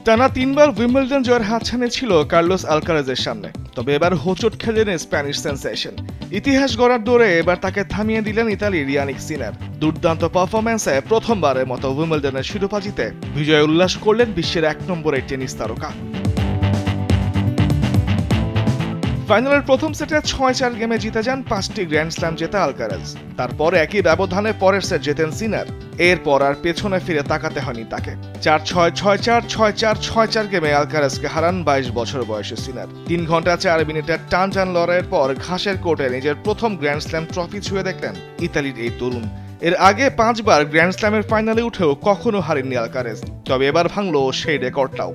টানা 3 বার উইম্বলডন জয়ের হাতছানি ছিল কার্লোস আলকারাজের সামনে, তবে এবার হোঁচট খেলেন স্প্যানিশ সেন্সেশন। ইতিহাস গড়ার দৌড়ে এবার তাকে থামিয়ে দিলেন ইতালির ইয়ানিক সিনার। দুর্দান্ত পারফরম্যান্সে প্রথমবারের মতো উইম্বলডনের শিরোপা জিতে বিজয় উল্লাস করলেন বিশ্বের 1 নম্বরের টেনিস তারকা। ফাইনালের প্রথম সেটে 6-4 গেমে জিতে যান 5টি গ্র্যান্ড স্ল্যাম জেতা আলকারাজ। তারপর একই ব্যবধানে পরের সেট জেতেন সিনার। এরপর আর পেছনে ফিরে তাকাতে হয়নি তাকে। 4-6, 6-4, 6-4, 6-4 গেমে আলকারাজকে হারান 22 বছর বয়সী সিনার। 3 ঘন্টা 4 মিনিটের টান লড়াইয়ের পর ঘাসের কোর্টে নিজের প্রথম গ্র্যান্ড স্ল্যাম ট্রফি ছুঁয়ে দেখলেন ইতালির এই তরুণ। এর আগে 5 বার গ্র্যান্ড স্ল্যামের ফাইনালে উঠেও কখনো হারেননি আলকারাজ, তবে এবার ভাঙল সেই রেকর্ডটাও।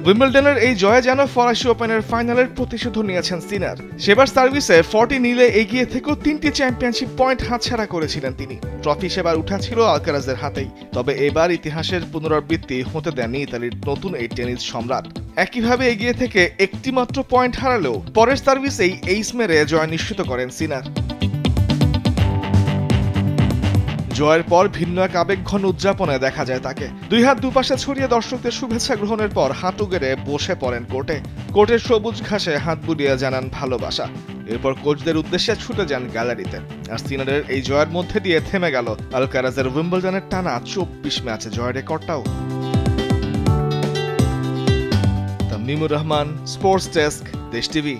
উইম্বলডনের এই জয়ে যেন ফরাসি ওপেনের ফাইনালের প্রতিশোধ নিয়েছেন সিনার। সেবার সার্ভিসে 40-0 এগিয়ে থেকেও 3টি চ্যাম্পিয়নশিপ পয়েন্ট হাতছাড়া করেছিলেন তিনি। ট্রফি সেবার উঠা ছিল আলকারাজের হাতেই, তবে এবার ইতিহাসের পুনরাবৃত্তি হতে দেননি ইতালির নতুন এই টেনিস সম্রাট। একইভাবে এগিয়ে থেকে একটি মাত্র পয়েন্ট হারালেও পরের সার্ভিসেই এইস মেরে জয় নিশ্চিত করেন সিনার। জয়ের পর ভিন্ন এক আবেগঘন উদযাপনে দেখা যায় তাকে। 2 হাত দুপাশে ছড়িয়ে দর্শকদের শুভেচ্ছা গ্রহণের পর হাঁটু গেড়ে বসে পড়েন কোর্টে। কোর্টের সবুজ ঘাসে হাত বুলিয়ে জানান ভালোবাসা। এরপর কোচদের উদ্দেশ্যে ছুটে যান গ্যালারিতে। আর সিনারের এই জয়ের মধ্যে দিয়ে থেমে গেল আলকারাজের উইম্বলডনের টানা 24 ম্যাচে জয়ের রেকর্ডটাও। তামিমুর রহমান, স্পোর্টস ডেস্ক, দেশ টিভি।